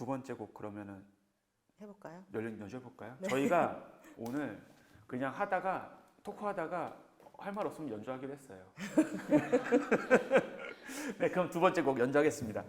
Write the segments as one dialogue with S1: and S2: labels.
S1: 두 번째 곡 그러면은
S2: 해볼까요?
S1: 연주해볼까요?
S2: 네.
S1: 저희가 오늘 그냥 하다가 토크하다가 할 말 없으면 연주하기로 했어요. 네, 그럼 두 번째 곡 연주하겠습니다.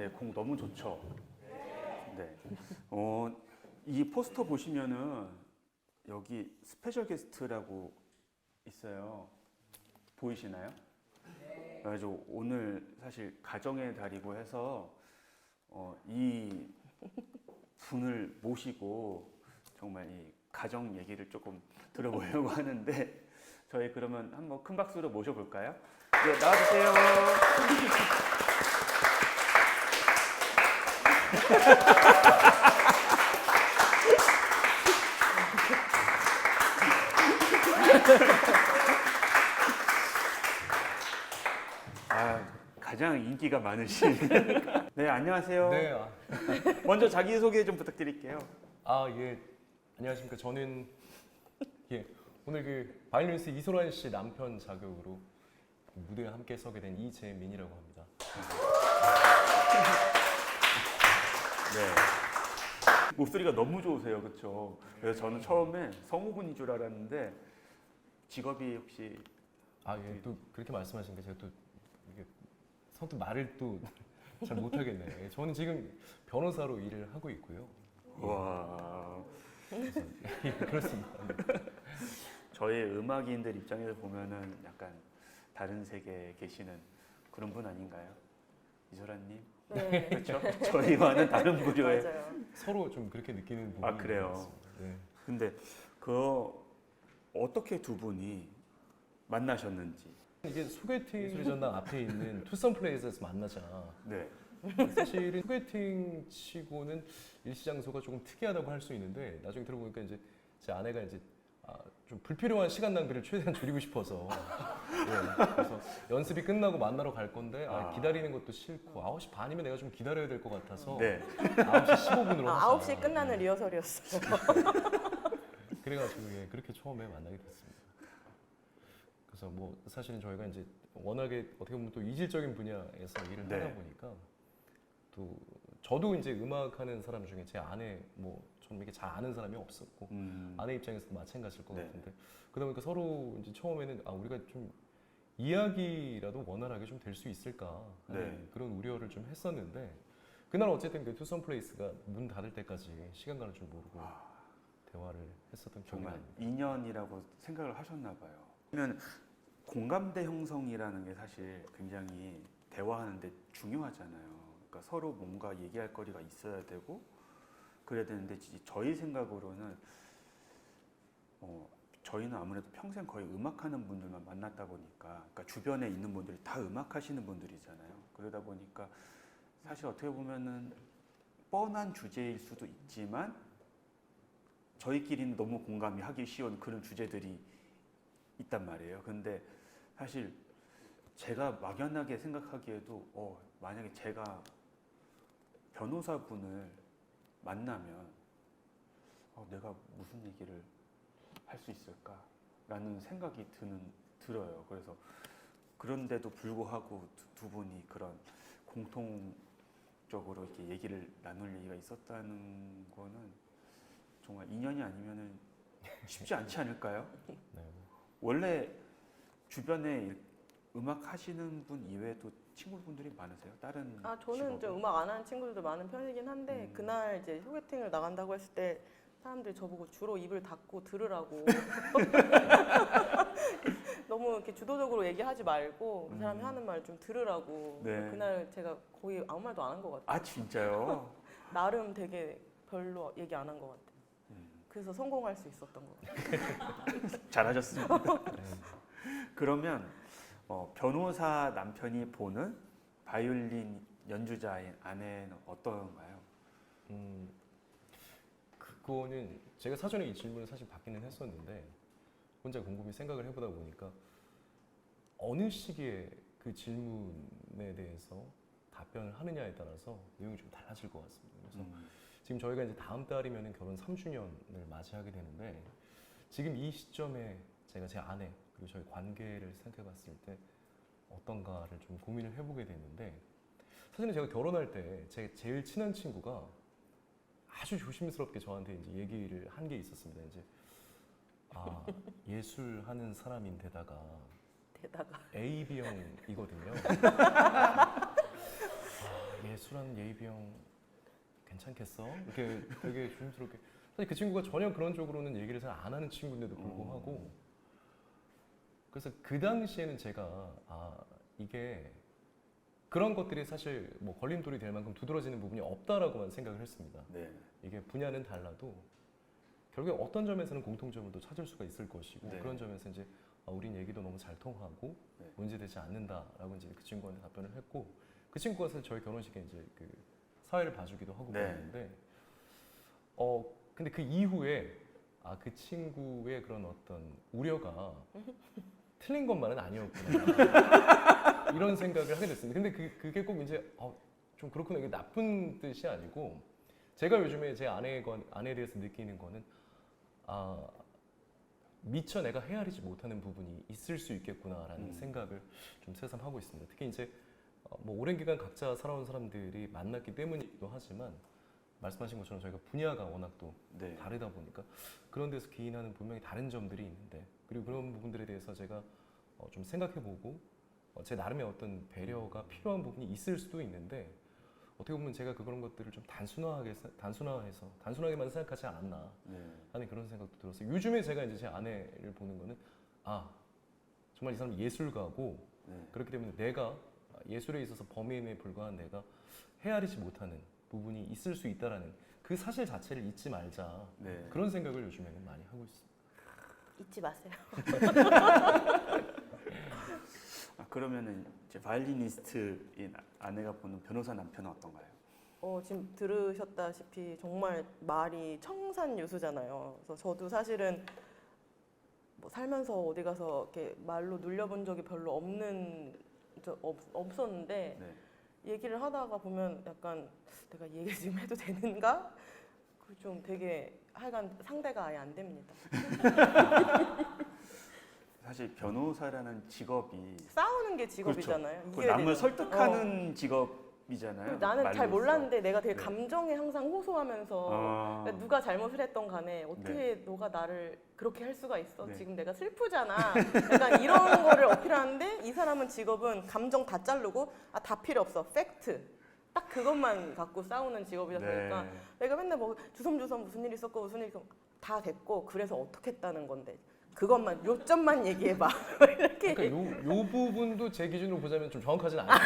S1: 네, 곡 너무 좋죠. 네. 이 포스터 보시면은 여기 스페셜 게스트라고 있어요. 보이시나요? 그래서 오늘 사실 가정의 달이고 해서 이 분을 모시고 정말 이 가정 얘기를 조금 들어보려고 하는데 저희 그러면 한번 큰 박수로 모셔볼까요? 네, 나와주세요. 가장 인기가 많으신. 네, 안녕하세요.
S3: 네,
S1: 먼저 자기소개 좀 부탁드릴게요.
S3: 예, 안녕하십니까. 저는 오늘 그 바이올리니스트 이소란 씨 남편 자격으로 무대에 함께 서게 된 이재민이라고 합니다.
S1: 네. 목소리가 너무 좋으세요, 그렇죠? 그래서 저는 처음에 성우분인 줄 알았는데 직업이 혹시
S3: 또 그렇게 말씀하시니까 제가 또 이게 선뜻 말을 또 잘 못하겠네요. 저는 지금 변호사로 일을 하고 있고요.
S1: 와.
S3: 그래서, 그렇습니다.
S1: 저희 음악인들 입장에서 보면은 약간 다른 세계에 계시는 그런 분 아닌가요? 이소라님?
S2: 네.
S1: 그렇죠? 저희와는 다른 부류의.
S2: 맞아요.
S3: 서로 좀 그렇게 느끼는 부분이
S1: 그래요?
S3: 있는 것 같습니다. 네.
S1: 근데 어떻게 두 분이 만나셨는지.
S3: 이게 소개팅 예술의 전당 앞에 있는 투썸 플레이스에서 만나자.
S1: 네.
S3: 사실은 소개팅 치고는 일시 장소가 조금 특이하다고 할 수 있는데 나중에 들어보니까 이제 제 아내가 이제 좀 불필요한 시간 낭비를 최대한 줄이고 싶어서 그래서 연습이 끝나고 만나러 갈 건데 기다리는 것도 싫고 9시 반이면 내가 좀 기다려야 될 것 같아서
S1: 네.
S3: 9시 15분으로 하자.
S2: 9시에 끝나는 리허설이었어요.
S3: 그래가지고 그렇게 처음에 만나게 됐습니다. 그래서 뭐 사실은 저희가 이제 워낙에 어떻게 보면 또 이질적인 분야에서 일을
S1: 네.
S3: 하다 보니까 또 저도 이제 음악하는 사람 중에 제 아내 뭐 저는 이렇게 잘 아는 사람이 없었고 아내 입장에서도 마찬가지일 것
S1: 네.
S3: 같은데 그러다 보니까 서로 이제 처음에는 우리가 좀 이야기라도 원활하게 좀 될 수 있을까 하는
S1: 네.
S3: 그런 우려를 좀 했었는데 그날 어쨌든 그 투썸 플레이스가 문 닫을 때까지 시간 가는 줄 모르고 대화를 했었던 기억이
S1: 정말
S3: 납니다.
S1: 인연이라고 생각을 하셨나 봐요. 그러면 공감대 형성이라는 게 사실 굉장히 대화하는데 중요하잖아요. 그러니까 서로 뭔가 얘기할 거리가 있어야 되고 그래야 되는데 저희 생각으로는 저희는 아무래도 평생 거의 음악하는 분들만 만났다 보니까 그러니까 주변에 있는 분들이 다 음악하시는 분들이잖아요. 그러다 보니까 사실 어떻게 보면은 뻔한 주제일 수도 있지만 저희끼리는 너무 공감이 하기 쉬운 그런 주제들이 있단 말이에요. 근데 사실 제가 막연하게 생각하기에도 만약에 제가 변호사분을 만나면 내가 무슨 얘기를 할 수 있을까라는 생각이 들어요. 그래서 그런데도 불구하고 두 분이 그런 공통적으로 이렇게 얘기를 나눌 얘기가 있었다는 거는 정말 인연이 아니면은 쉽지 않지 않을까요?
S3: 네.
S1: 원래 주변에 음악 하시는 분 이외에도 친구분들이 많으세요? 다른
S2: 저는
S1: 직업을?
S2: 좀 음악 안 하는 친구들도 많은 편이긴 한데 그날 이제 소개팅을 나간다고 했을 때 사람들이 저보고 주로 입을 닫고 들으라고 너무 이렇게 주도적으로 얘기하지 말고 그 사람이 하는 말 좀 들으라고
S1: 네.
S2: 그날 제가 거의 아무 말도 안 한 것 같아요.
S1: 진짜요?
S2: 나름 되게 별로 얘기 안 한 것 같아요. 그래서 성공할 수 있었던 것 같아요.
S1: 잘하셨습니다.
S3: 네.
S1: 그러면 변호사 남편이 보는 바이올린 연주자인 아내는 어떤가요?
S3: 그거는 제가 사전에 이 질문을 사실 받기는 했었는데 혼자 곰곰이 생각을 해보다 보니까 어느 시기에 그 질문에 대해서 답변을 하느냐에 따라서 내용이 좀 달라질 것 같습니다. 그래서 지금 저희가 이제 다음 달이면 결혼 3주년을 맞이하게 되는데 지금 이 시점에 제가 제 아내 그리고 저희 관계를 생각해봤을 때 어떤가를 좀 고민을 해보게 됐는데 사실은 제가 결혼할 때 제 제일 친한 친구가 아주 조심스럽게 저한테 이제 얘기를 한 게 있었습니다. 이제 예술하는 사람인데다가 AB형이거든요. 예술하는 AB형 괜찮겠어? 이렇게 되게 조심스럽게. 사실 그 친구가 전혀 그런 쪽으로는 얘기를 잘 안 하는 친구인데도 불구하고 그래서 그 당시에는 제가 이게 그런 것들이 사실 뭐 걸림돌이 될 만큼 두드러지는 부분이 없다라고만 생각을 했습니다.
S1: 네.
S3: 이게 분야는 달라도 결국에 어떤 점에서는 공통점을 또 찾을 수가 있을 것이고
S1: 네.
S3: 그런 점에서 이제 우린 얘기도 너무 잘 통하고
S1: 네.
S3: 문제되지 않는다라고 이제 그 친구한테 답변을 했고 그 친구가 사실 저희 결혼식에 이제 그 사회를 봐주기도 하고
S1: 네.
S3: 그랬는데 근데 그 이후에 그 친구의 그런 어떤 우려가 틀린 것만은 아니었구나 이런 생각을 하게 됐습니다. 근데 그게 꼭 이제 좀 그렇구나 이게 나쁜 뜻이 아니고 제가 요즘에 제 아내에 대해서 느끼는 거는 미처 내가 헤아리지 못하는 부분이 있을 수 있겠구나라는 생각을 좀 새삼 하고 있습니다. 특히 이제 뭐 오랜 기간 각자 살아온 사람들이 만났기 때문이기도 하지만 말씀하신 것처럼 저희가 분야가 워낙 또
S1: 네.
S3: 다르다 보니까 그런 데서 기인하는 분명히 다른 점들이 있는데 그리고 그런 부분들에 대해서 제가 좀 생각해보고 제 나름의 어떤 배려가 필요한 부분이 있을 수도 있는데 어떻게 보면 제가 그런 것들을 좀 단순하게만 생각하지 않았나
S1: 네.
S3: 하는 그런 생각도 들었어요. 요즘에 제가 이제 제 아내를 보는 거는 정말 이 사람 예술가고
S1: 네.
S3: 그렇기 때문에 내가 예술에 있어서 범인에 불과한 내가 헤아리지 못하는 부분이 있을 수 있다라는 그 사실 자체를 잊지 말자
S1: 네.
S3: 그런 생각을 요즘에는 많이 하고 있습니다.
S2: 잊지 마세요.
S1: 그러면은 이제 바이올리니스트인 아내가 보는 변호사 남편은 어떤가요?
S2: 지금 들으셨다시피 정말 말이 청산유수잖아요. 그래서 저도 사실은 뭐 살면서 어디 가서 이렇게 말로 눌려본 적이 별로 없었는데
S1: 네.
S2: 얘기를 하다가 보면 약간 내가 이 얘기를 지금 해도 되는가? 그 좀 되게 하여간 상대가 아예 안 됩니다.
S1: 사실 변호사라는 직업이
S2: 싸우는 게 직업이잖아요.
S1: 그
S2: 이겨야
S1: 남을
S2: 되잖아요.
S1: 설득하는 직업이잖아요.
S2: 그리고 나는 잘
S1: 말로써.
S2: 몰랐는데 내가 되게
S1: 네.
S2: 감정에 항상 호소하면서 그러니까 누가 잘못을 했던 간에 어떻게 너가 나를 그렇게 할 수가 있어?
S1: 네.
S2: 지금 내가 슬프잖아. 약간 이런 거를 어필하는데 이 사람은 직업은 감정 다 자르고 다 필요 없어. 팩트. 딱 그것만 갖고 싸우는 직업이다 보니까
S1: 네.
S2: 내가 맨날 뭐 주섬주섬 무슨 일 있었고 무슨 일 있었고 다 됐고 그래서 어떻게 했다는 건데 그것만 요점만 얘기해봐. 이렇게
S3: 그러니까 요 부분도 제 기준으로 보자면 좀 정확하진 않아요.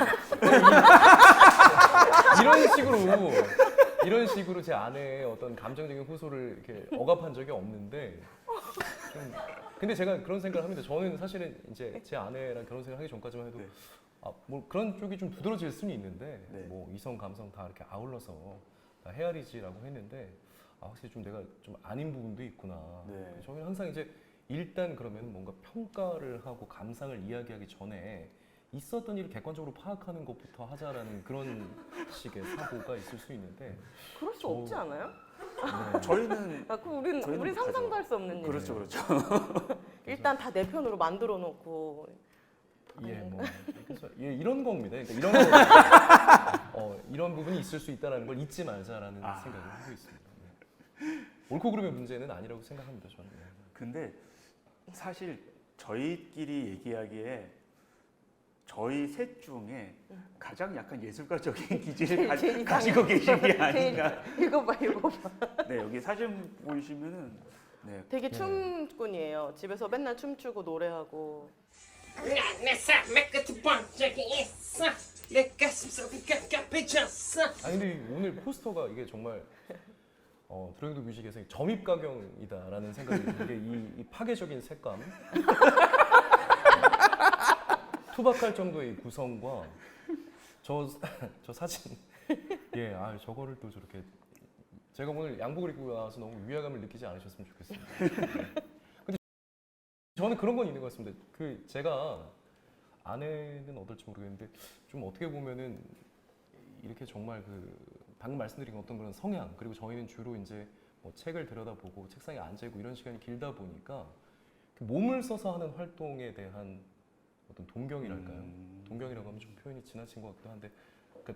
S3: 이런 식으로 제 아내의 어떤 감정적인 호소를 이렇게 억압한 적이 없는데 근데 제가 그런 생각을 합니다. 저는 사실은 이제 제 아내랑 결혼 생활 하기 전까지만 해도
S1: 네.
S3: 뭐 그런 쪽이 좀 두드러질 수는 있는데
S1: 네.
S3: 뭐 이성 감성 다 이렇게 아울러서 다 헤아리지라고 했는데 확실히 좀 내가 좀 아닌 부분도 있구나.
S1: 네.
S3: 저는 항상 이제 일단 그러면 뭔가 평가를 하고 감상을 이야기하기 전에 있었던 일을 객관적으로 파악하는 것부터 하자라는 그런 식의 사고가 있을 수 있는데
S2: 그럴 수 없지 않아요?
S3: 네.
S1: 저희는
S2: 우린
S1: 저희는
S2: 상상도
S1: 못하죠.
S2: 할 수 없는 일.
S1: 그렇죠, 그렇죠.
S2: 일단 다 내 편으로 만들어 놓고
S3: 뭐 그래서 이런 겁니다. 그러니까 이런 부분이 있을 수 있다는 걸 잊지 말자라는 생각을 하고 있습니다. 네. 옳고 그름의 문제는 아니라고 생각합니다. 저는. 네.
S1: 근데 사실 저희끼리 얘기하기에 저희 셋 중에 가장 약간 예술가적인 기질을
S2: 제일
S1: 가지고 계신 게 아닌가.
S2: 읽어봐.
S1: 네, 여기 사진 보시면은 네,
S2: 되게 춤꾼이에요. 집에서 맨날 춤추고 노래하고.
S3: 아니 근데 오늘 포스터가 이게 정말 드로잉도 뮤직에서 점입가경이다라는 생각이 이게 이 파괴적인 색감 투박할 정도의 이 구성과 저 사진 저거를 또 저렇게 제가 오늘 양복을 입고 나와서 너무 위화감을 느끼지 않으셨으면 좋겠습니다. 근데 저는 그런 건 있는 것 같습니다. 제가 아내는 어떨지 모르겠는데 좀 어떻게 보면은 이렇게 정말 방금 말씀드린 어떤 그런 성향 그리고 저희는 주로 이제 뭐 책을 들여다보고 책상에 앉아있고 이런 시간이 길다 보니까 몸을 써서 하는 활동에 대한 어떤 동경이랄까요? 동경이라고 하면 좀 표현이 지나친 것 같기도 한데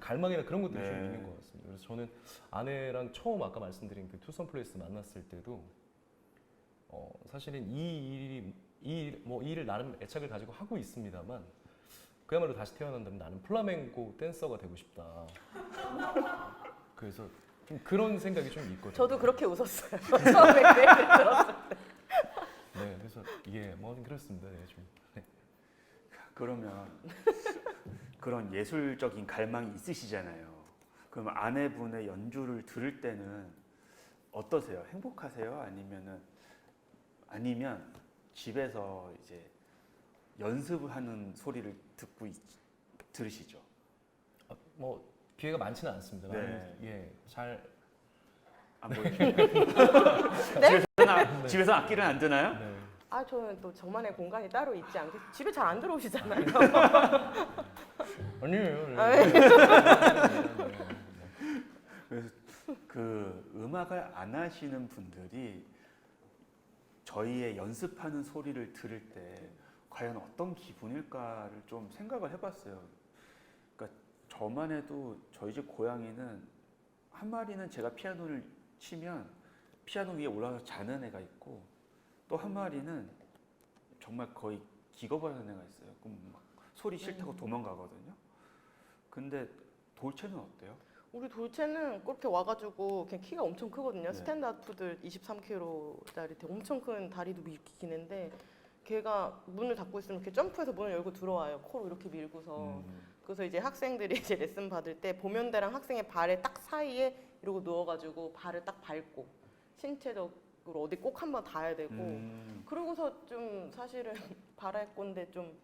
S3: 갈망이나 그런 것들이 좀 있는 것 같습니다. 그래서 저는 아내랑 처음 아까 말씀드린 투썸 플레이스 만났을 때도 사실은 이 일을 나름 애착을 가지고 하고 있습니다만 그야말로 다시 태어난다면 나는 플라멩고 댄서가 되고 싶다. 그래서 좀 그런 생각이 좀 있거든요.
S2: 저도 그렇게 웃었어요. 처음에 그 얘기를 들었을 때.
S3: 네, 그래서 이게 뭐 그렇습니다. 네, 좀. 네.
S1: 그러면 그런 예술적인 갈망이 있으시잖아요. 그럼 아내분의 연주를 들을 때는 어떠세요? 행복하세요? 아니면 집에서 이제 연습하는 소리를 들으시죠?
S3: 뭐 기회가 많지는 않습니다.
S1: 네.
S3: 잘
S1: 안 보이시죠? 집에서 악기를 안 드나요?
S3: 네.
S2: 저는 또 저만의 공간이 따로 있지 않게 집에 잘 안 들어오시잖아요.
S3: 아니에요.
S1: 그래서 그 음악을 안 하시는 분들이 저희의 연습하는 소리를 들을 때 과연 어떤 기분일까를 좀 생각을 해봤어요. 그러니까 저만 해도 저희 집 고양이는 한 마리는 제가 피아노를 치면 피아노 위에 올라가서 자는 애가 있고 또 한 마리는 정말 거의 기겁하는 애가 있어요. 그럼 막 소리 싫다고 도망가거든요. 근데 돌체는 어때요?
S2: 우리 돌체는 그렇게 와가지고 그냥 키가 엄청 크거든요.
S1: 네.
S2: 스탠다드들 23kg짜리 엄청 큰 다리도 이렇게 기는데 걔가 문을 닫고 있으면 이렇게 점프해서 문을 열고 들어와요. 코로 이렇게 밀고서. 그래서 이제 학생들이 이제 레슨 받을 때 보면대랑 학생의 발의 딱 사이에 이러고 누워가지고 발을 딱 밟고 신체적으로 어디 꼭 한번 닿아야 되고 그러고서 좀 사실은 바랄 건데 좀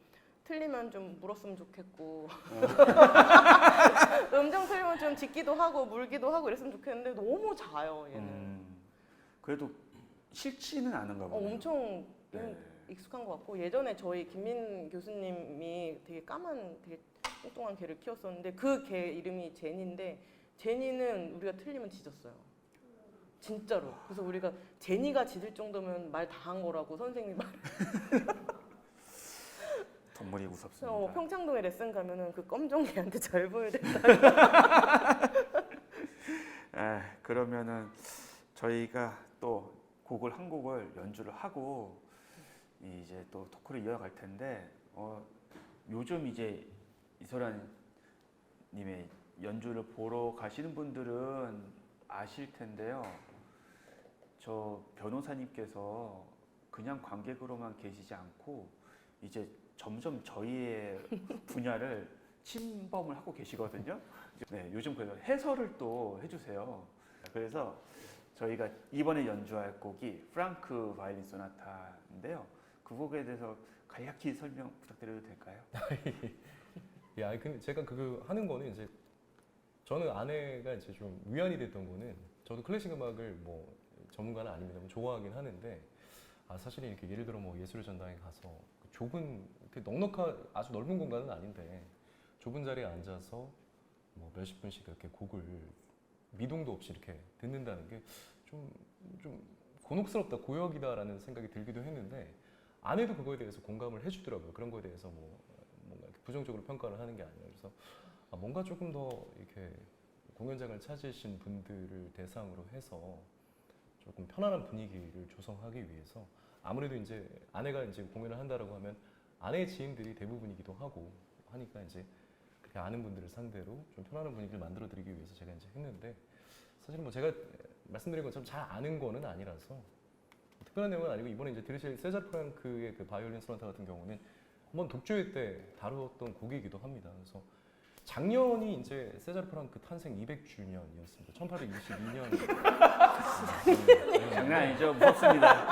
S2: 틀리면 좀 물었으면 좋겠고 음정 틀리면 좀 짖기도 하고 물기도 하고 이랬으면 좋겠는데 너무 자요 얘는.
S1: 그래도 싫지는 않은가 보네요.
S2: 엄청
S1: 네.
S2: 익숙한 것 같고 예전에 저희 김민 교수님이 되게 까만 되게 뚱뚱한 개를 키웠었는데 그 개 이름이 제니인데 제니는 우리가 틀리면 짖었어요. 진짜로. 그래서 우리가 제니가 짖을 정도면 말 다 한 거라고 선생님이 말.
S1: 동물이 무섭습니다.
S2: 평창동에 레슨 가면은 그 검정 개한테 잘 보여야 된다.
S1: 그러면은 저희가 또 곡을 한 곡을 연주를 하고 이제 또 토크를 이어갈 텐데 요즘 이제 이소란 님의 연주를 보러 가시는 분들은 아실 텐데요. 저 변호사님께서 그냥 관객으로만 계시지 않고 이제 점점 저희의 분야를 침범을 하고 계시거든요. 네, 요즘 그래서 해설을 또 해주세요. 그래서 저희가 이번에 연주할 곡이 프랑크 바이올린 소나타인데요. 그 곡에 대해서 간략히 설명 부탁드려도 될까요?
S3: 야, 근데 제가 그거 하는 거는 이제 저는 아내가 이제 좀 위안이 됐던 거는 저도 클래식 음악을 뭐 전문가는 아닙니다만 좋아하긴 하는데 사실은 이렇게 예를 들어 뭐 예술의 전당에 가서 좁은 넉넉한 아주 넓은 공간은 아닌데 좁은 자리에 앉아서 뭐 몇십 분씩 이렇게 곡을 미동도 없이 이렇게 듣는다는 게 좀 곤혹스럽다, 고역이다라는 생각이 들기도 했는데 아내도 그거에 대해서 공감을 해주더라고요. 그런 거에 대해서 뭐 뭔가 이렇게 부정적으로 평가를 하는 게 아니라 그래서 뭔가 조금 더 이렇게 공연장을 찾으신 분들을 대상으로 해서 조금 편안한 분위기를 조성하기 위해서 아무래도 이제 아내가 이제 공연을 한다라고 하면 아내의 지인들이 대부분이기도 하고 하니까 이제 그렇게 아는 분들을 상대로 좀 편안한 분위기를 만들어 드리기 위해서 제가 이제 했는데 사실은 뭐 제가 말씀드린 것처럼 잘 아는 거는 아니라서 특별한 내용은 아니고 이번에 이제 들으실 세자르 프랑크의 그 바이올린 소나타 같은 경우는 한번 독주회 때 다루었던 곡이기도 합니다. 그래서 작년이 이제 세자르 프랑크 탄생 200주년이었습니다. 1822년.
S1: 장난 아니죠? 무섭습니다.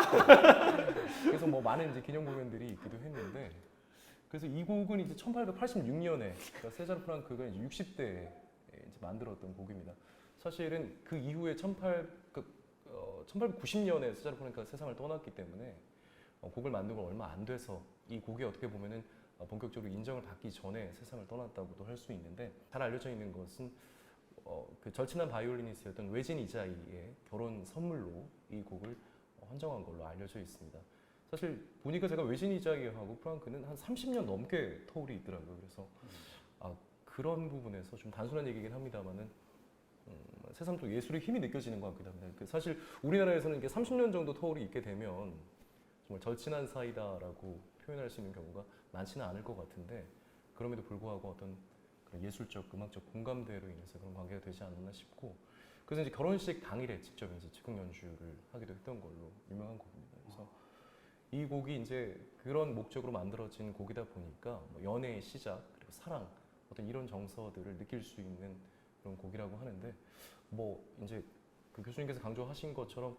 S3: 그래서 뭐 많은 이제 기념 공연들이 있기도 했는데 그래서 이 곡은 이제 1886년에 그러니까 세자르 프랑크가 이제 60대에 이제 만들었던 곡입니다. 사실은 그 이후에 1890년에 세자르 프랑크가 세상을 떠났기 때문에 곡을 만든 건 얼마 안 돼서 이 곡이 어떻게 보면은 본격적으로 인정을 받기 전에 세상을 떠났다고도 할 수 있는데 잘 알려져 있는 것은 그 절친한 바이올리니스트였던 외진 이자이의 결혼 선물로 이 곡을 헌정한 걸로 알려져 있습니다. 사실 보니까 제가 외진 이자이하고 프랑크는 한 30년 넘게 터울이 있더라고요. 그래서 그런 부분에서 좀 단순한 얘기긴 합니다만은 새삼 또 예술의 힘이 느껴지는 것 같기도 합니다. 사실 우리나라에서는 이게 30년 정도 터울이 있게 되면 정말 절친한 사이다라고 표현할 수 있는 경우가 많지는 않을 것 같은데 그럼에도 불구하고 어떤 그런 예술적, 음악적 공감대로 인해서 그런 관계가 되지 않았나 싶고 그래서 이제 결혼식 당일에 직접 이제 즉흥 연주를 하기도 했던 걸로 유명한 곡입니다. 그래서 이 곡이 이제 그런 목적으로 만들어진 곡이다 보니까 뭐 연애의 시작 그리고 사랑 어떤 이런 정서들을 느낄 수 있는 그런 곡이라고 하는데 뭐 이제 그 교수님께서 강조하신 것처럼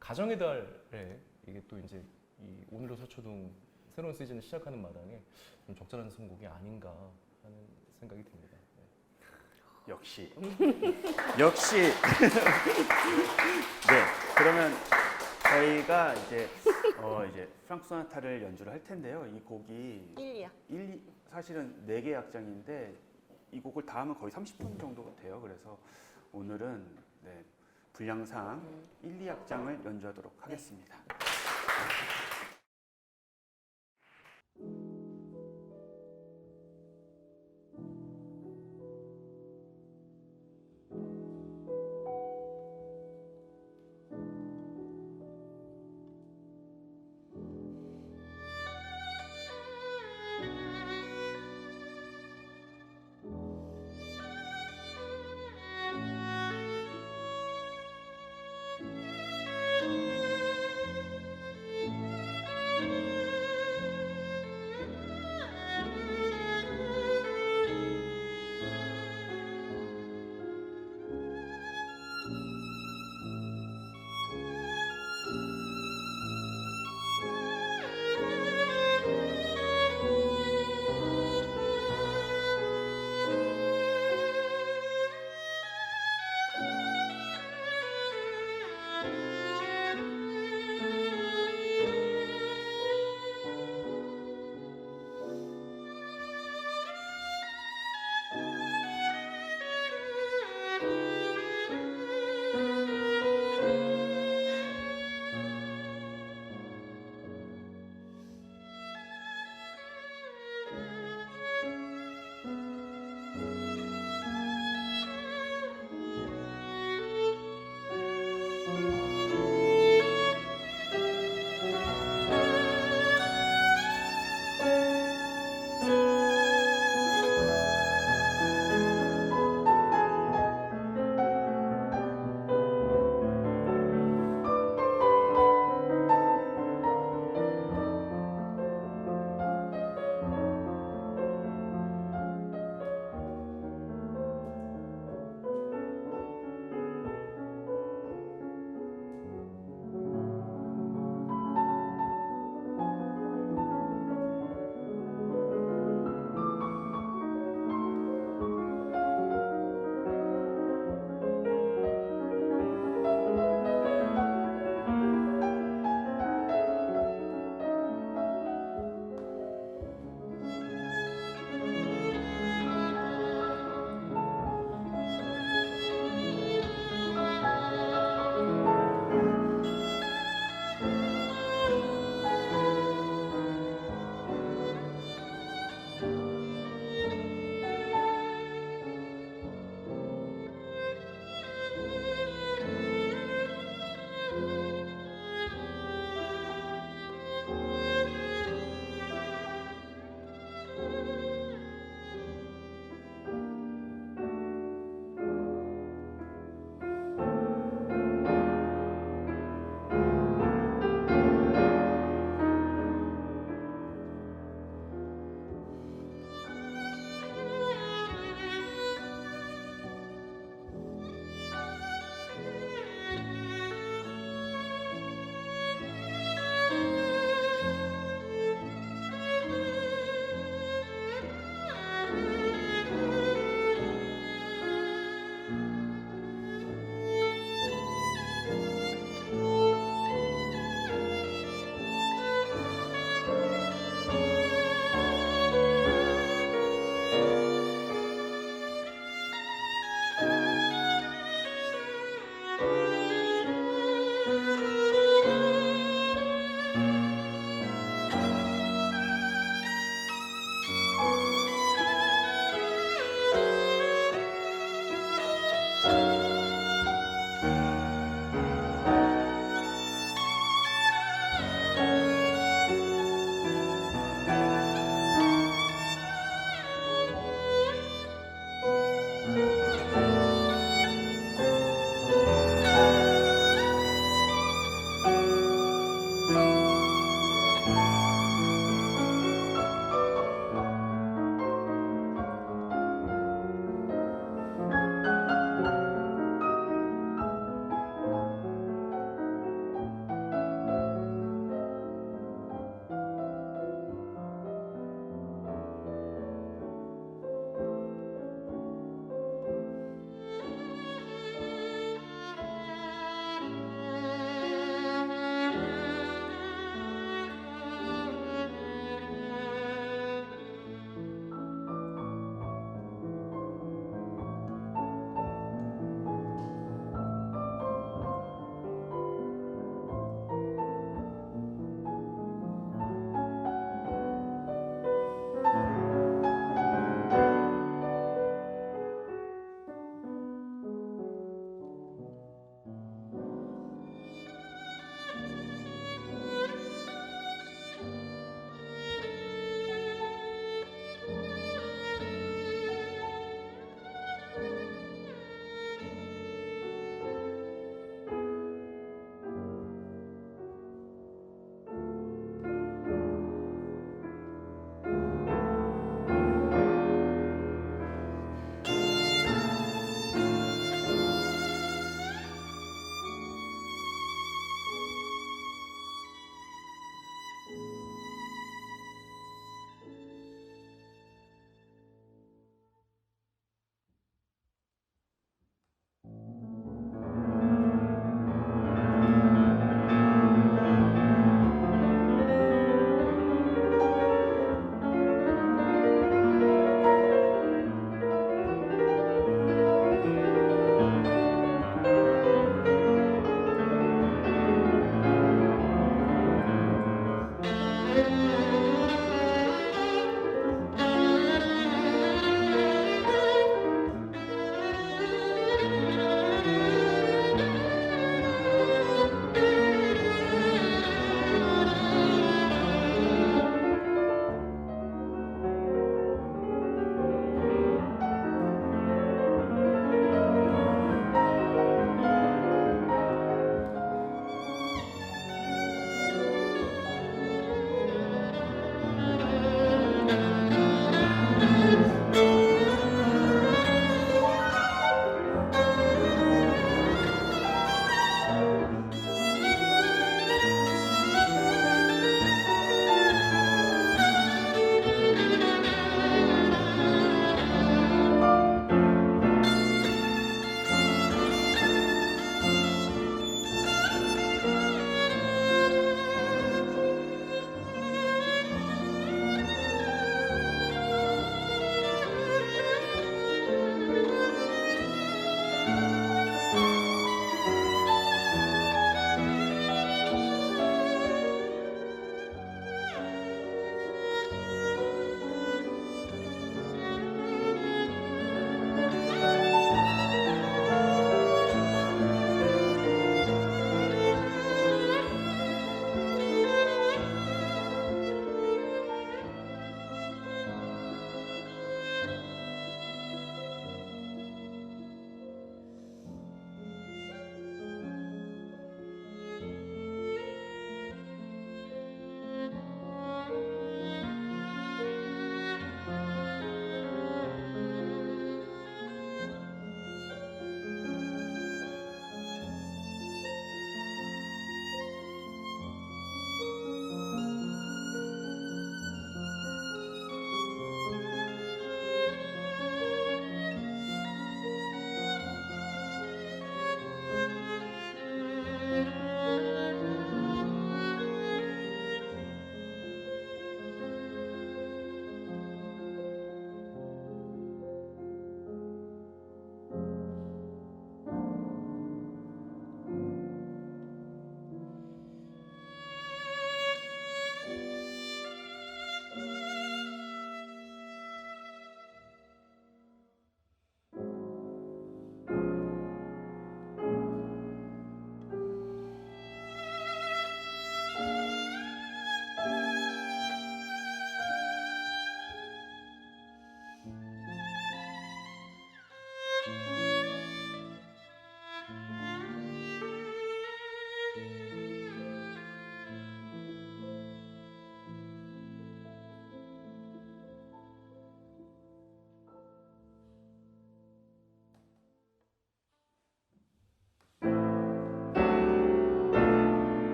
S3: 가정의 달에 이게 또 이제 이 오늘로 서초동 새로운 시즌을 시작하는 마당에 좀 적절한 선곡이 아닌가 하는 생각이 듭니다. 네.
S1: 역시 네, 그러면 저희가 이제 프랑크 소나타를 연주를 할 텐데요. 이 곡이
S2: 1, 2야.
S1: 사실은 4개 악장인데 이 곡을 다 하면 거의 30분 정도 돼요. 그래서 오늘은 분량상 1, 2악장을 연주하도록 하겠습니다.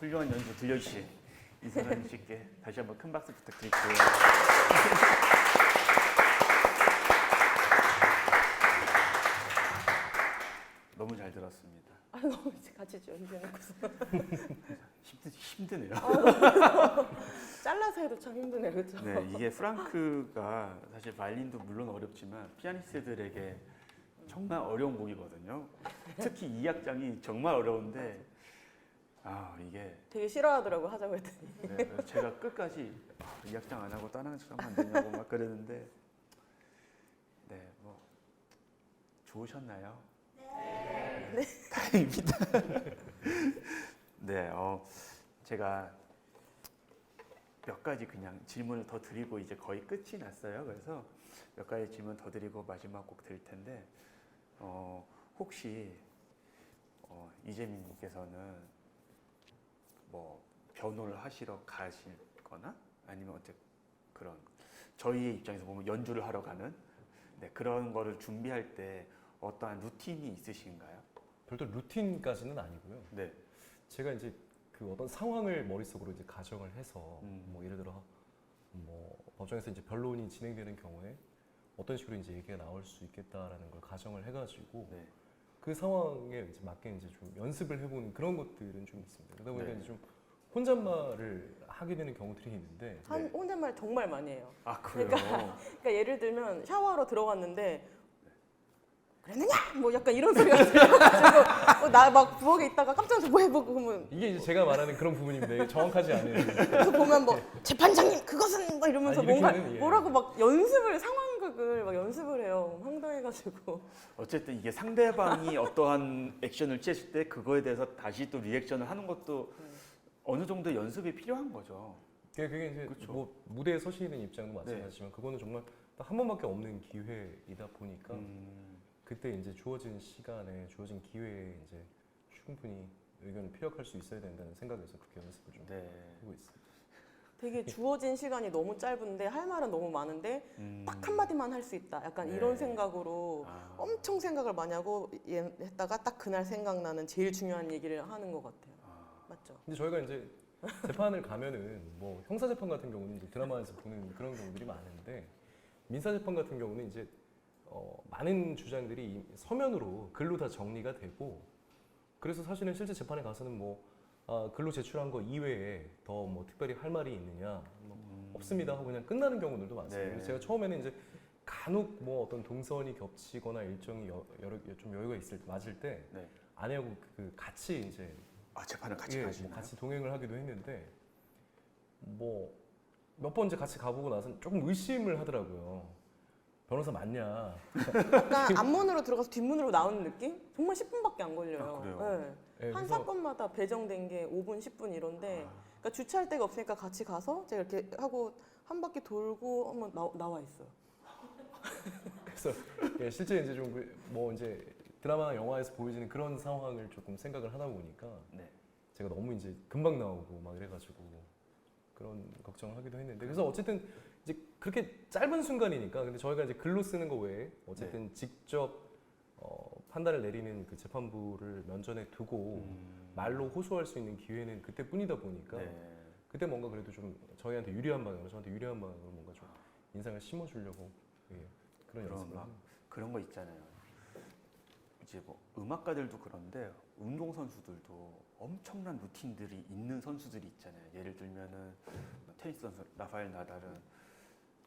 S1: 훌륭한 연주 들려주신 이선원 씨께 다시 한번 큰 박수 부탁드릴게요. 너무 잘 들었습니다.
S2: 아, 너무 이제 같이 연주해놓고서
S1: 힘드네요.
S2: 잘라서 해도 참 힘드네, 그렇죠?
S1: 네, 이게 프랑크가 사실 바이올린도 물론 어렵지만 피아니스트들에게 정말 어려운 곡이거든요. 특히 이 악장이 정말 어려운데 이게
S2: 되게 싫어하더라고 하자고 했더니.
S1: 네, 그래서 제가 끝까지 이 악장 안 하고 다른 악장 하면 안 되냐고 막 그러는데 네, 뭐 좋으셨나요? 네. 다행입니다. 네, 제가 몇 가지 그냥 질문을 더 드리고 이제 거의 끝이 났어요. 그래서 몇 가지 질문 더 드리고 마지막 곡 드릴 텐데 혹시 이재민님께서는 뭐 변호를 하시러 가실거나 아니면 어째 그런 저희의 입장에서 보면 연주를 하러 가는 그런 거를 준비할 때 어떠한 루틴이 있으신가요?
S3: 별도 루틴까지는 아니고요.
S1: 네.
S3: 제가 이제 그 어떤 상황을 머릿속으로 이제 가정을 해서 뭐 예를 들어 뭐 법정에서 이제 변론이 진행되는 경우에 어떤 식으로 이제 얘기가 나올 수 있겠다라는 걸 가정을 해가지고
S1: 네.
S3: 그 상황에 이제 맞게 이제 좀 연습을 해보는 그런 것들은 좀 있습니다. 그러다 보니까
S1: 네.
S3: 이제 좀 혼잣말을 하게 되는 경우들이 있는데
S1: 네.
S2: 혼잣말 정말 많이 해요.
S1: 아 그래요?
S2: 그러니까 예를 들면 샤워하러 들어갔는데 그랬느냐? 뭐 약간 이런 소리가 들려가지고 나 막 부엌에 있다가 깜짝 놀라서 뭐 해보고 그러면
S3: 이게 이제 제가 말하는 그런 부분인데 정확하지 않은
S2: 그래서 보면 뭐 재판장님 그것은 막 이러면서
S3: 아니,
S2: 뭔가
S3: 이렇게는, 예.
S2: 뭐라고 막 연습을 상황극을 막 연습을 해요. 황당해가지고.
S1: 어쨌든 이게 상대방이 어떠한 액션을 취했을 때 그거에 대해서 다시 또 리액션을 하는 것도 어느 정도 연습이 필요한 거죠.
S3: 그게 이제
S1: 그렇죠.
S3: 뭐 무대에 서시는 입장도 마찬가지지만 그거는 정말 딱 한 번밖에 없는 기회이다 보니까 그때 이제 주어진 시간에 주어진 기회에 이제 충분히 의견을 피력할 수 있어야 된다는 생각에서 그렇게 연습을 좀
S1: 네.
S3: 하고 있습니다.
S2: 되게 주어진 시간이 너무 짧은데 할 말은 너무 많은데 딱 한마디만 할 수 있다. 약간
S1: 네.
S2: 이런 생각으로
S1: 아.
S2: 엄청 생각을 많이 하고 했다가 딱 그날 생각나는 제일 중요한 얘기를 하는 것 같아요. 맞죠?
S3: 근데 저희가 이제 재판을 가면은 뭐 형사 재판 같은 경우는 이제 드라마에서 보는 그런 경우들이 많은데 민사 재판 같은 경우는 이제 많은 주장들이 서면으로 글로 다 정리가 되고 그래서 사실은 실제 재판에 가서는 뭐 글로 제출한 거 이외에 더 뭐 특별히 할 말이 있느냐 뭐 없습니다 하고 그냥 끝나는 경우들도 많습니다.
S1: 네.
S3: 그래서 제가 처음에는 이제 간혹 뭐 어떤 동선이 겹치거나 일정이 좀 여유가 맞을 때
S1: 네.
S3: 아내하고 그 같이 이제
S1: 재판을 같이
S3: 예,
S1: 가시나요?
S3: 뭐 같이 동행을 하기도 했는데 뭐 몇 번 이제 같이 가보고 나서는 조금 의심을 하더라고요. 변호사 맞냐?
S2: 약간 앞문으로 들어가서 뒷문으로 나오는 느낌? 정말 10분밖에 안 걸려요.
S1: 아, 그래요?
S2: 네.
S3: 예,
S2: 한
S3: 그래서
S2: 사건마다 배정된 게 5분, 10분 이런데 그러니까 주차할 데가 없으니까 같이 가서 제가 이렇게 하고 한 바퀴 돌고 한번 나와 있어요.
S3: 그래서 예, 실제 이제 좀 뭐 이제 드라마 영화에서 보여지는 그런 상황을 조금 생각을 하다 보니까
S1: 네.
S3: 제가 너무 이제 금방 나오고 막 이래가지고 그런 걱정을 하기도 했는데 그래서 어쨌든 이제 그렇게 짧은 순간이니까 근데 저희가 이제 글로 쓰는 거 외에 어쨌든 직접 판단을 내리는 그 재판부를 면전에 두고 말로 호소할 수 있는 기회는 그때뿐이다 보니까
S1: 네.
S3: 그때 뭔가 그래도 좀 저희한테 유리한 방향으로 저한테 유리한 방향으로 뭔가 좀 인상을 심어주려고 예, 그런
S1: 그럼
S3: 연습을
S1: 막
S3: 합니다.
S1: 그런 거 있잖아요. 이제 뭐 음악가들도 그런데 운동 선수들도 엄청난 루틴들이 있는 선수들이 있잖아요. 예를 들면은 테니스 선수 라파엘 나달은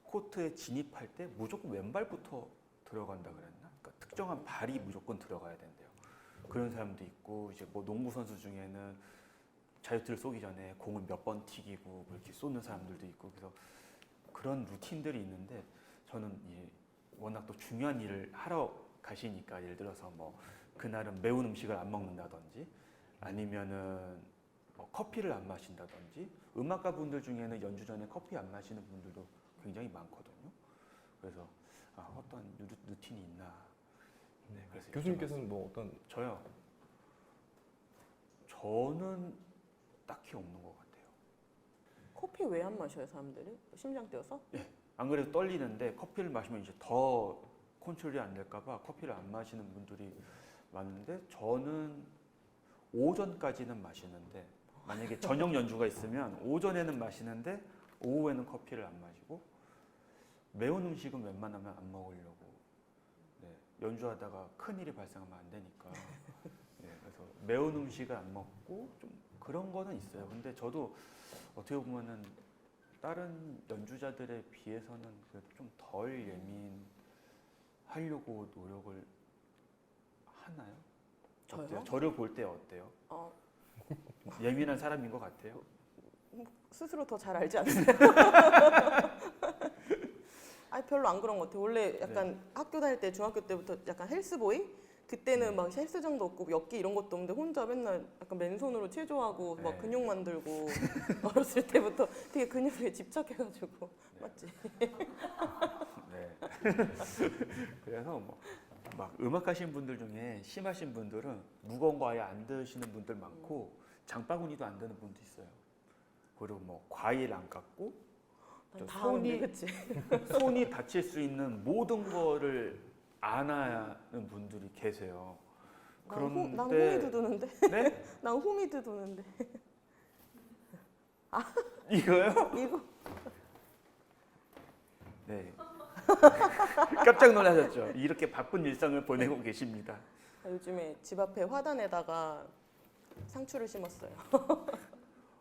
S1: 코트에 진입할 때 무조건 왼발부터 들어간다 그랬나? 그러니까 특정한 발이 무조건 들어가야 된대요. 그런 사람도 있고 이제 뭐 농구 선수 중에는 자유투를 쏘기 전에 공을 몇 번 튀기고 뭐 이렇게 쏘는 사람들도 있고 그래서 그런 루틴들이 있는데 저는 워낙 또 중요한 일을 하러 가시니까 예를 들어서 뭐 그날은 매운 음식을 안 먹는다든지 아니면은 뭐 커피를 안 마신다든지 음악가 분들 중에는 연주 전에 커피 안 마시는 분들도 굉장히 많거든요. 그래서 어떤 루틴이 있나. 네, 그래서
S3: 교수님께서는 뭐 어떤
S1: 저요. 저는 딱히 없는 것 같아요.
S2: 커피 왜 안 마셔요, 사람들이? 심장 뛰어서?
S1: 안 그래도 떨리는데 커피를 마시면 이제 더 컨트롤이 안 될까봐 커피를 안 마시는 분들이 많은데 저는 오전까지는 마시는데 만약에 저녁 연주가 있으면 오전에는 마시는데 오후에는 커피를 안 마시고 매운 음식은 웬만하면 안 먹으려고. 네, 연주하다가 큰 일이 발생하면 안 되니까. 네, 그래서 매운 음식을 안 먹고 좀 그런 거는 있어요. 근데 저도 어떻게 보면은 다른 연주자들에 비해서는 좀 덜 예민하려고 노력을 하나요?
S2: 저요?
S1: 어때요? 저를 볼 때 어때요?
S2: 어,
S1: 예민한 사람인 것 같아요.
S2: 스스로 더 잘 알지 않으세요? 아니 별로 안 그런 것 같아요. 원래 약간 학교 다닐 때 중학교 때부터 약간 헬스보이? 그때는 막 헬스장도 없고 엽기 이런 것도 없는데 혼자 맨날 약간 맨손으로 체조하고 막
S1: 네.
S2: 근육 만들고 어렸을 때부터 되게 근육에 집착해가지고 맞지?
S1: 네. 그래서 뭐 막 음악 하시는 분들 중에 심하신 분들은 무거운 거 아예 안 드시는 분들 많고 장바구니도 안 드는 분도 있어요. 그리고 뭐 과일 안 깎고 저
S2: 다 하는데 그치?
S1: 손이 다칠 수 있는 모든 거를 안 하는 분들이 계세요.
S2: 난
S1: 그런데
S2: 호미도 두는데?
S1: 네?
S2: 난 호미도 두는데
S1: 이거요?
S2: 이거
S1: 네. 깜짝 놀라셨죠? 이렇게 바쁜 일상을 보내고 계십니다.
S2: 요즘에 집 앞에 화단에다가 상추를 심었어요.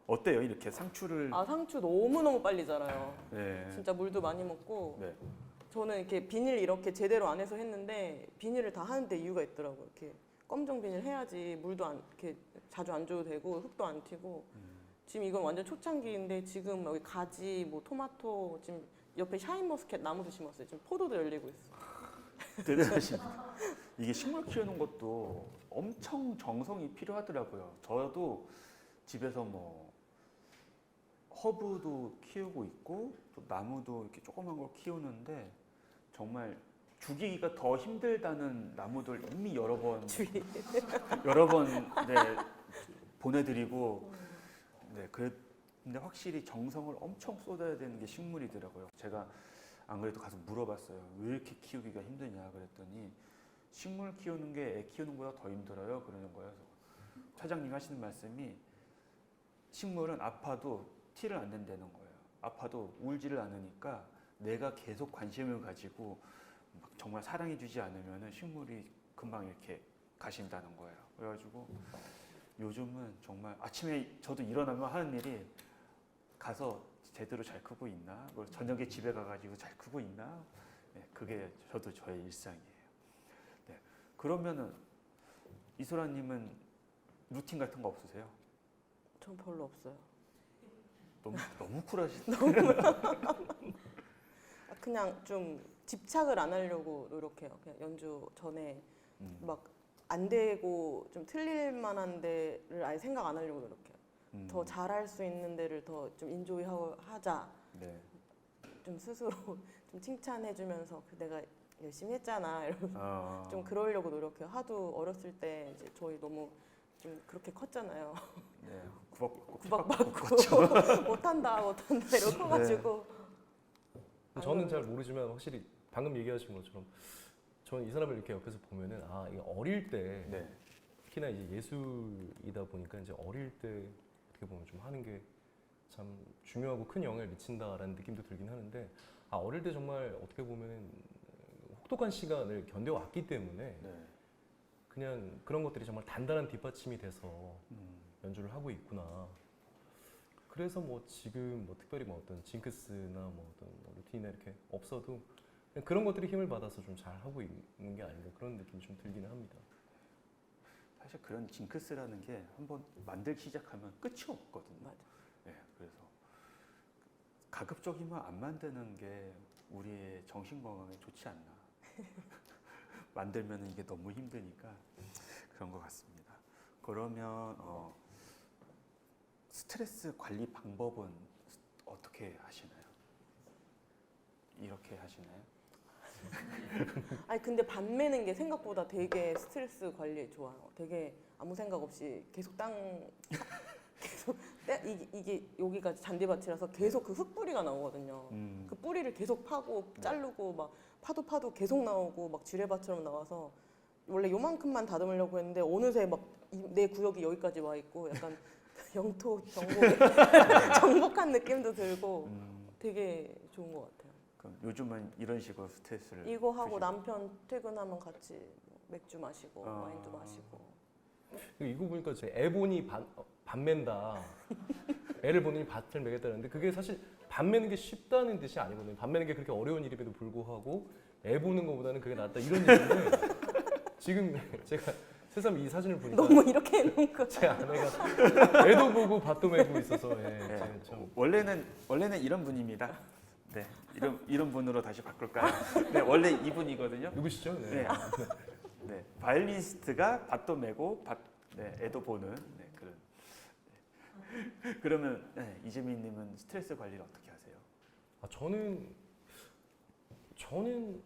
S1: 어때요? 이렇게 상추를
S2: 아 상추 너무너무 빨리 자라요.
S1: 네.
S2: 진짜 물도 많이 먹고
S1: 네.
S2: 저는 이렇게 비닐 이렇게 제대로 안 해서 했는데 비닐을 다 하는데 이유가 있더라고요. 이렇게 검정 비닐 해야지 물도 안 이렇게 자주 안 줘도 되고 흙도 안 튀고 지금 이건 완전 초창기인데 지금 여기 가지 뭐 토마토 지금 옆에 샤인머스켓 나무도 심었어요. 지금 포도도 열리고 있어.
S1: 대단하십니다. 이게 식물 키우는 것도 엄청 정성이 필요하더라고요. 저도 집에서 뭐 허브도 키우고 있고 또 나무도 이렇게 조그만 걸 키우는데 정말 죽이기가 더 힘들다는 나무들 이미 여러 번 네, 보내드리고 네, 근데 확실히 정성을 엄청 쏟아야 되는 게 식물이더라고요. 제가 안 그래도 가서 물어봤어요. 왜 이렇게 키우기가 힘드냐 그랬더니 식물 키우는 게 애 키우는 것보다 더 힘들어요 그러는 거예요. 그래서 차장님 하시는 말씀이 식물은 아파도 티를 안 낸다는 거예요. 아파도 울지를 않으니까 내가 계속 관심을 가지고 막 정말 사랑해주지 않으면 식물이 금방 이렇게 가신다는 거예요. 그래가지고 요즘은 정말 아침에 저도 일어나면 하는 일이 가서 제대로 잘 크고 있나? 그리고 저녁에 집에 가가지고 잘 크고 있나? 네, 그게 저도 저의 일상이에요. 네, 그러면은 이소라님은 루틴 같은 거 없으세요?
S2: 전 별로 없어요.
S1: 너무 쿨하시다.
S2: 그냥 좀 집착을 안 하려고 노력해요. 그냥 연주 전에 막 안 되고 좀 틀릴 만한 데를 아예 생각 안 하려고 노력해요. 더 잘할 수 있는 데를 더 좀 인조이 하자.
S1: 네.
S2: 좀 스스로 좀 칭찬해주면서 내가 열심히 했잖아. 이러면서 좀 그러려고 노력해요. 하도 어렸을 때 이제 저희 너무 좀 그렇게 컸잖아요.
S1: 네.
S2: 구박받고 못한다 이러고 커가지고.
S3: 저는 잘 모르지만 확실히 방금 얘기하신 것처럼 저는 이 사람을 이렇게 옆에서 보면은 아 이게 어릴 때
S1: 네.
S3: 특히나 이제 예술이다 보니까 이제 어릴 때 어떻게 보면 좀 하는 게 참 중요하고 큰 영향을 미친다라는 느낌도 들긴 하는데 아 어릴 때 정말 어떻게 보면은 혹독한 시간을 견뎌왔기 때문에
S1: 네.
S3: 그냥 그런 것들이 정말 단단한 뒷받침이 돼서 연주를 하고 있구나. 그래서 뭐 지금 뭐 특별히 뭐 어떤 징크스나 뭐 어떤 뭐 루틴이나 이렇게 없어도 그냥 그런 것들이 힘을 받아서 좀 잘 하고 있는 게 아닌가 그런 느낌이 좀 들기는 합니다.
S1: 사실 그런 징크스라는 게 한번 만들기 시작하면 끝이 없거든요.
S2: 맞아.
S1: 네, 그래서 가급적이면 안 만드는 게 우리의 정신 건강에 좋지 않나. 만들면 이게 너무 힘드니까 그런 것 같습니다. 그러면 스트레스 관리 방법은 어떻게 하시나요? 이렇게 하시나요?
S2: 아니 근데 반 매는 게 생각보다 되게 스트레스 관리에 좋아요. 되게 아무 생각 없이 계속 계속 이게 여기가 잔디밭이라서 계속 그 흙뿌리가 나오거든요. 그 뿌리를 계속 파고 자르고 막 파도 계속 나오고 막 지뢰밭처럼 나와서 원래 요만큼만 다듬으려고 했는데 어느새 막 내 구역이 여기까지 와 있고 약간 영토 정복한 느낌도 들고 되게 좋은 것 같아요.
S1: 그럼 요즘은 이런 식으로 스트레스를
S2: 이거 하고
S1: 푸시고.
S2: 남편 퇴근하면 같이 맥주 마시고
S1: 아.
S2: 와인도 마시고.
S3: 이거 보니까 제 애 보니 밥 맨다. 애를 보니 밭을 매겠다는데 그게 사실 밥 매는 게 쉽다는 뜻이 아니거든요. 밥 매는 게 그렇게 어려운 일임에도 불구하고 애 보는 것보다는 그게 낫다 이런 얘기인데 지금 제가 새삼 이 사진을 보니까
S2: 너무 이렇게 해놓은 거.
S3: 제 아내가 애도 보고 밭도 매고 있어서 예,
S1: 네.
S3: 제가 참
S1: 원래는 이런 분입니다. 네, 이런 분으로 다시 바꿀까요? 네, 원래 이분이거든요.
S3: 누구시죠?
S1: 네, 네, 바이올리니스트가 밭도 메고 애도 보는 그런. 네. 그러면 이재민님은 스트레스 관리를 어떻게 하세요?
S3: 아, 저는
S2: 춤추고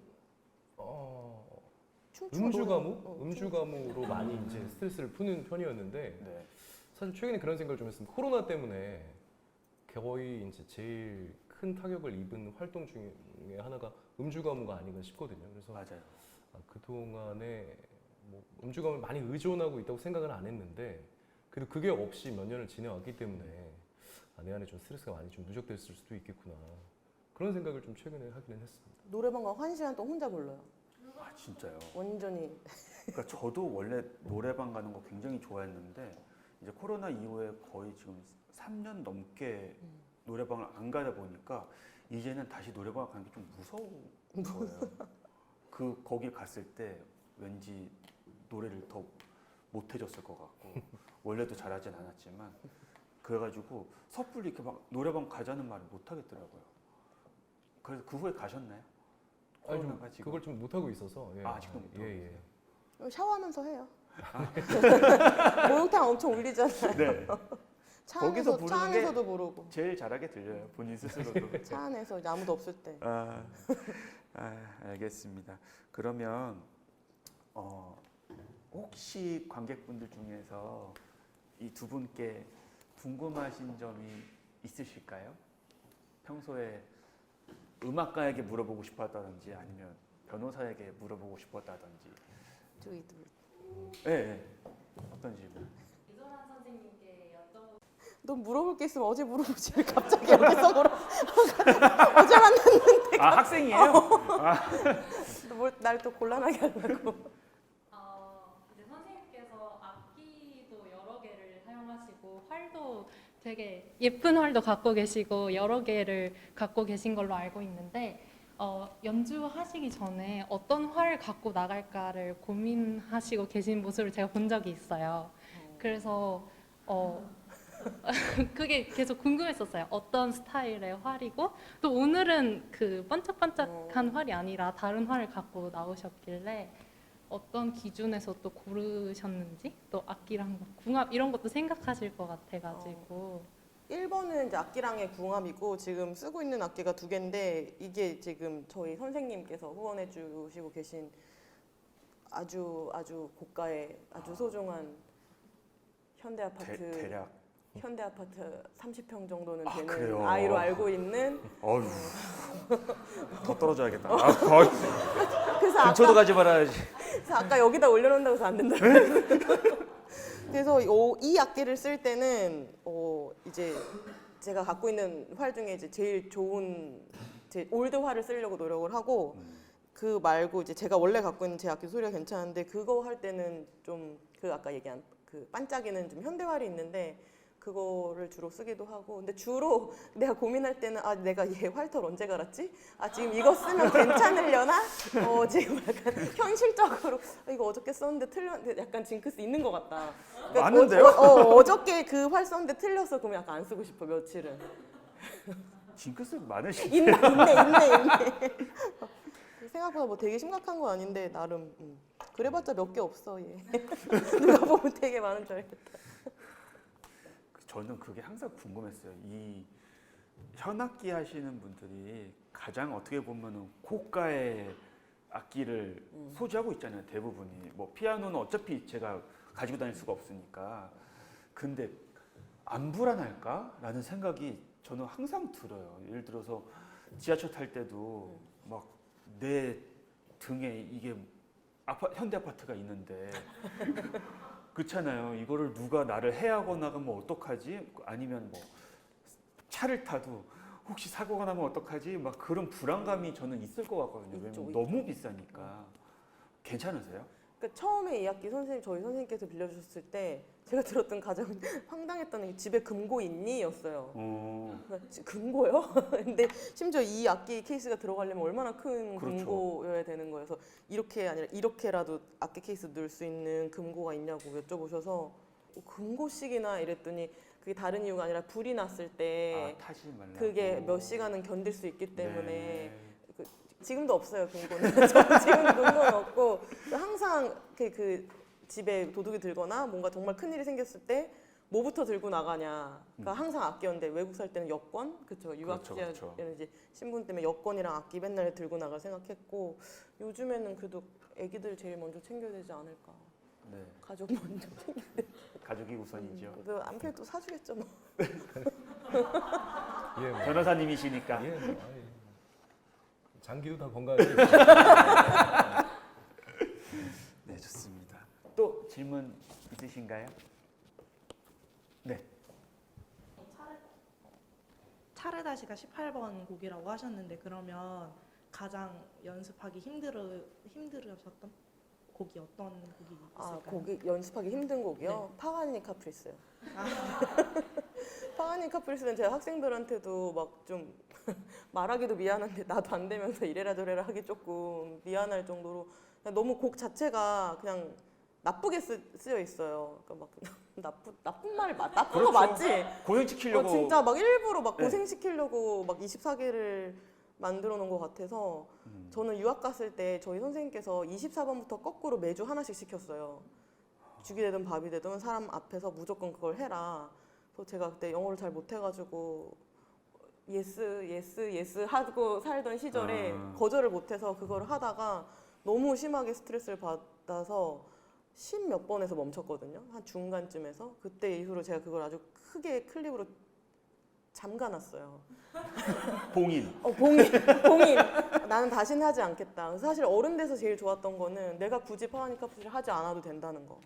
S3: 음주
S2: 노래.
S3: 가무? 음주 가무로 많이 이제 스트레스를 푸는 편이었는데
S1: 네.
S3: 사실 최근에 그런 생각을 좀 했습니다. 코로나 때문에 거의 이제 제일 큰 타격을 입은 활동 중에 하나가 음주 가무가 아닌가 싶거든요. 그래서
S1: 맞아요.
S3: 그 동안에 뭐 음주 가무에 많이 의존하고 있다고 생각은 안 했는데 그래도 그게 없이 몇 년을 지내왔기 때문에 내 안에 좀 스트레스가 많이 좀 누적됐을 수도 있겠구나 그런 생각을 좀 최근에 하기는 했습니다.
S2: 노래방 가면 1시간 동안 혼자 불러요.
S1: 아 진짜요?
S2: 완전히.
S1: 그러니까 저도 원래 노래방 가는 거 굉장히 좋아했는데 이제 코로나 이후에 거의 지금 3년 넘게 노래방을 안 가다 보니까 이제는 다시 노래방 가는 게 좀 무서운 거예요. 거길 갔을 때 왠지 노래를 더 못해줬을 것 같고 원래도 잘하진 않았지만 그래가지고 섣불리 이렇게 막 노래방 가자는 말을 못 하겠더라고요. 그래서 그 후에 가셨나요?
S3: 아니, 좀
S1: 코로나가 지금
S3: 그걸 좀 못하고 있어서 예.
S1: 아직도 못 하고
S3: 예.
S2: 샤워하면서 해요. 목욕탕 엄청 울리잖아요.
S1: 네. 거기서 부르는
S2: 차 안에서도 부르고.
S1: 제일 잘하게 들려요. 본인 스스로도.
S2: 차 안에서 이제 아무도 없을 때.
S1: 알겠습니다. 그러면 혹시 관객분들 중에서 이 두 분께 궁금하신 점이 있으실까요? 평소에 음악가에게 물어보고 싶었다든지 아니면 변호사에게 물어보고 싶었다든지.
S2: 저희 둘.
S1: 네. 어떤 질문?
S4: 이소란 선생님께 여쭤보고
S2: 너 물어볼 게 있으면 어제 물어보지 왜 갑자기 여기서 물어? 어제 만났는데
S1: 학생이에요?
S2: 날 또 곤란하게 하려고.
S4: 이제 선생님께서 악기도 여러 개를 사용하시고 활도 되게 예쁜 활도 갖고 계시고 여러 개를 갖고 계신 걸로 알고 있는데 연주하시기 전에 어떤 활을 갖고 나갈까를 고민하시고 계신 모습을 제가 본 적이 있어요. 그래서 그게 계속 궁금했었어요. 어떤 스타일의 활이고 또 오늘은 그 반짝반짝한 활이 아니라 다른 활을 갖고 나오셨길래 어떤 기준에서 또 고르셨는지 또 악기랑 궁합 이런 것도 생각하실 것 같아가지고
S2: 1번은 이제 악기랑의 궁합이고 지금 쓰고 있는 악기가 2개인데 이게 지금 저희 선생님께서 후원해 주시고 계신 아주 고가의 아주 소중한 현대 아파트
S1: 대략.
S2: 현대 아파트 30평 정도는 되는
S1: 그래요?
S2: 아이로 알고 있는.
S1: 어휴. 더 떨어져야겠다.
S2: 그래서
S1: 근처도 가지 말아야지.
S2: 그래서 아까 여기다 올려놓는다고 해서 안 된다고. 그래서 이 악기를 쓸 때는 이제 제가 갖고 있는 활 중에 이제 제일 좋은 제 올드 활을 쓰려고 노력을 하고 그 말고 이제 제가 원래 갖고 있는 제 악기 소리가 괜찮은데 그거 할 때는 좀 그 아까 얘기한 그 반짝이는 좀 현대 활이 있는데 그거를 주로 쓰기도 하고 근데 주로 내가 고민할 때는 내가 얘 활털 언제 갈았지? 지금 이거 쓰면 괜찮으려나? 지금 약간 현실적으로 이거 어저께 썼는데 틀렸는데 약간 징크스 있는 것 같다. 그러니까
S1: 맞는데요?
S2: 어저께 그 활 썼는데 틀렸어. 그러면 약간 안 쓰고 싶어 며칠은.
S1: 징크스 많으시네.
S2: 있네. 생각보다 뭐 되게 심각한 건 아닌데 나름 그래봤자 몇 개 없어 얘. 누가 보면 되게 많은 줄 알겠다.
S1: 저는 그게 항상 궁금했어요. 이 현악기 하시는 분들이 가장 어떻게 보면은 고가의 악기를 소지하고 있잖아요. 대부분이. 뭐 피아노는 어차피 제가 가지고 다닐 수가 없으니까. 근데 안 불안할까라는 생각이 저는 항상 들어요. 예를 들어서 지하철 탈 때도 막 내 등에 이게 현대 아파트가 있는데 그렇잖아요. 이거를 누가 나를 해하거나 하면 어떡하지? 아니면 뭐 차를 타도 혹시 사고가 나면 어떡하지? 막 그런 불안감이 저는 있을 것 같거든요. 왜냐면
S2: 있죠.
S1: 너무 비싸니까. 괜찮으세요?
S2: 그러니까 처음에 2학기 저희 선생님께서 빌려주셨을 때 제가 들었던 가장 황당했던 게 집에 금고 있니? 였어요. 금고요? 근데 심지어 이 악기 케이스가 들어가려면 얼마나 큰
S1: 그렇죠.
S2: 금고여야 되는 거예요. 그래서 이렇게 아니라 이렇게라도 악기 케이스 넣을 수 있는 금고가 있냐고 여쭤보셔서 금고씩이나 이랬더니 그게 다른 이유가 아니라 불이 났을 때
S1: 타지 말라고.
S2: 그게 몇 시간은 견딜 수 있기 때문에
S1: 네.
S2: 지금도 없어요 금고는. 저 지금 금고는 없고 항상 그 집에 도둑이 들거나 뭔가 정말 큰 일이 생겼을 때 뭐부터 들고 나가냐가 항상 악기였는데 외국 살 때는 여권, 그렇죠. 유학자는
S1: 그렇죠.
S2: 이제 신분 때문에 여권이랑 악기 맨날 들고 나갈 생각했고 요즘에는 그래도 애기들 제일 먼저 챙겨야 되지 않을까.
S1: 네.
S2: 가족 먼저 챙겨야 돼.
S1: 가족이 우선이죠.
S2: 그 남편이 또 사주겠죠 뭐.
S3: 예, 뭐.
S1: 변호사님이시니까.
S3: 예, 뭐, 아이, 장기도 다 건강하지.
S1: 네, 좋습니다. 또 질문 있으신가요? 네.
S5: 차르다시가 18번 곡이라고 하셨는데 그러면 가장 연습하기 힘들으셨던 곡이 어떤 곡이 있을까요?
S2: 곡이 연습하기 힘든 곡이요?
S5: 네.
S2: 파가니니 카프리스요. 파가니니 카프리스는 제가 학생들한테도 막 좀 말하기도 미안한데 나도 안 되면서 이래라 저래라 하기 조금 미안할 정도로 그냥 너무 곡 자체가 그냥 나쁘게 쓰여 있어요. 그러니까 막 나쁜 말 나쁜 거 맞지?
S1: 고용시키려고.
S2: 진짜 막 일부러 막
S1: 네.
S2: 고생시키려고 막 24개를 만들어 놓은 것 같아서 저는 유학 갔을 때 저희 선생님께서 24번부터 거꾸로 매주 하나씩 시켰어요. 죽이 되든 밥이 되든 사람 앞에서 무조건 그걸 해라. 그래서 제가 그때 영어를 잘 못해가지고 예스 하고 살던 시절에 거절을 못해서 그거를 하다가 너무 심하게 스트레스를 받아서 10몇 번에서 멈췄거든요. 한 중간쯤에서. 그때 이후로 제가 그걸 아주 크게 클립으로 잠가놨어요.
S1: 봉인.
S2: 봉인. 나는 다시는 하지 않겠다. 그래서 사실 어른 돼서 제일 좋았던 거는 내가 굳이 파와니카프를 하지 않아도 된다는 거.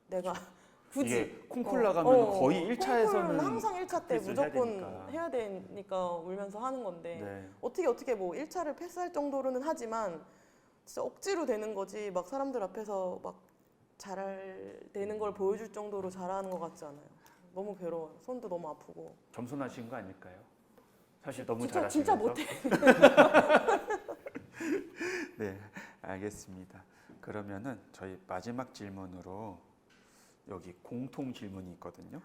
S2: 내가 굳이
S1: 이게 콩쿨 나가면 거의 1차에서는
S2: 콩쿨은 항상 1차 때
S1: 패스를
S2: 무조건 해야 되니까 울면서 하는 건데
S1: 네.
S2: 어떻게 뭐 1차를 패스할 정도로는 하지만 진짜 억지로 되는 거지 막 사람들 앞에서 막 잘되는 걸 보여줄 정도로 잘하는 것 같지 않아요. 너무 괴로워요. 손도 너무 아프고.
S1: 겸손하신 거 아닐까요? 사실 너무
S2: 진짜
S1: 잘하시면서.
S2: 못해.
S1: 네, 알겠습니다. 그러면은 저희 마지막 질문으로 여기 공통 질문이 있거든요.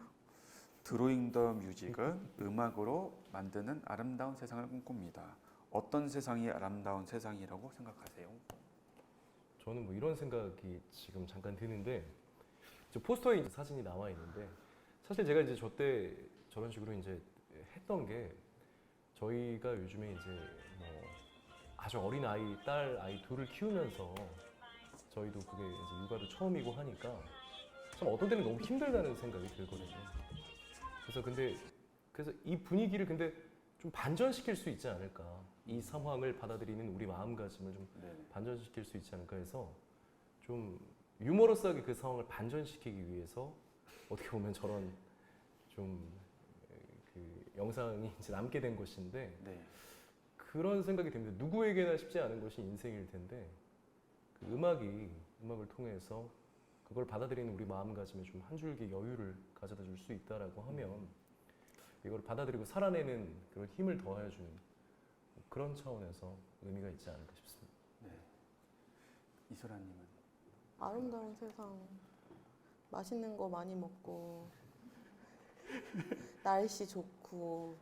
S1: 드로잉 더 뮤직은 음악으로 만드는 아름다운 세상을 꿈꿉니다. 어떤 세상이 아름다운 세상이라고 생각하세요?
S3: 저는 뭐 이런 생각이 지금 잠깐 드는데 저 포스터에 이제 사진이 나와 있는데 사실 제가 이제 저 때 저런 식으로 이제 했던 게 저희가 요즘에 이제 뭐 아주 어린 아이 딸 아이 둘을 키우면서 저희도 그게 이제 육아도 처음이고 하니까 참 어떤 때는 너무 힘들다는 생각이 들거든요. 그래서 이 분위기를 근데 좀 반전시킬 수 있지 않을까. 이 상황을 받아들이는 우리 마음가짐을 좀
S1: 네.
S3: 반전시킬 수 있지 않을까 해서 좀 유머러스하게 그 상황을 반전시키기 위해서 어떻게 보면 저런 좀 그 영상이 이제 남게 된 것인데
S1: 네.
S3: 그런 생각이 듭니다. 누구에게나 쉽지 않은 것이 인생일 텐데 그 음악을 통해서 그걸 받아들이는 우리 마음가짐에 좀 한 줄기 여유를 가져다 줄 수 있다라고 하면 이걸 받아들이고 살아내는 그런 힘을 더해주는 그런 차원에서 의미가 있지 않을까 싶습니다.
S1: 네. 이소라님은?
S2: 아름다운 세상. 맛있는 거 많이 먹고 날씨 좋고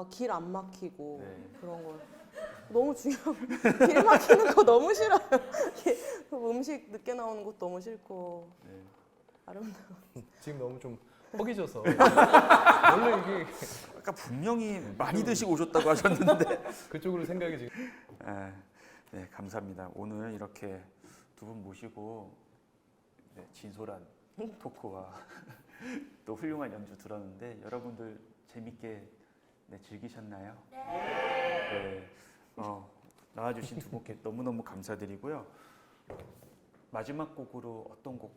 S2: 길 안 막히고
S1: 네.
S2: 그런 거 너무 중요한 길 막히는 거 너무 싫어요. 음식 늦게 나오는 것도 너무 싫고
S1: 네.
S2: 아름다운
S3: 지금 너무 좀 허기져서 원래 이게
S1: 아까 분명히 많이 드시고 오셨다고 하셨는데.
S3: 그쪽으로 생각이 지금
S1: 네, 감사합니다. 오늘 이렇게 두 분 모시고 네, 진솔한 토크와 또 훌륭한 연주 들었는데 여러분들 재밌게 즐기셨나요? 네. 나와주신 두 분께 너무너무 감사드리고요. 마지막 곡으로 어떤 곡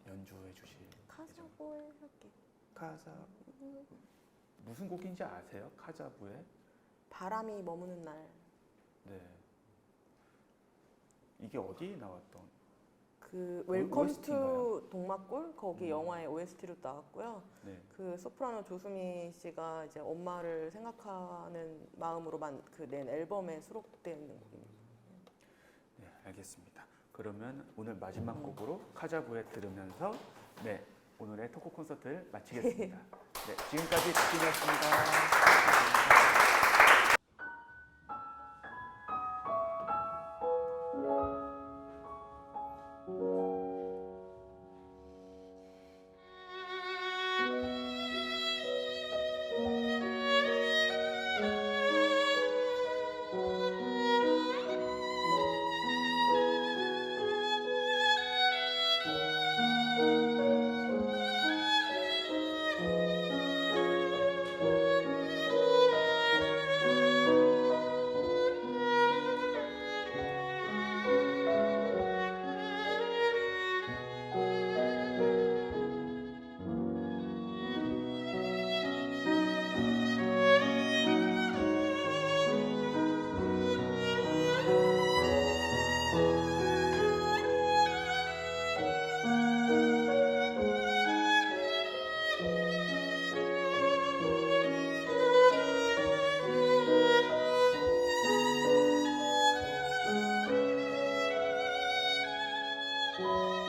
S1: 연주해 주실 예정?
S2: 카자보에 할게.
S1: 카자 무슨 곡인지 아세요? 카자부의?
S2: 바람이 머무는 날.
S1: 네. 이게 어디에 나왔던?
S2: 그 웰컴
S1: OST-인가요?
S2: 투 동막골 거기 영화의 OST로 나왔고요.
S1: 네.
S2: 그 소프라노 조수미 씨가 이제 엄마를 생각하는 마음으로 낸 앨범에 수록되어 있는 곡입니다.
S1: 네, 알겠습니다. 그러면 오늘 마지막 곡으로 카자부에 들으면서 네, 오늘의 토크 콘서트를 마치겠습니다. 네, 지금까지 박진이었습니다.
S2: 음.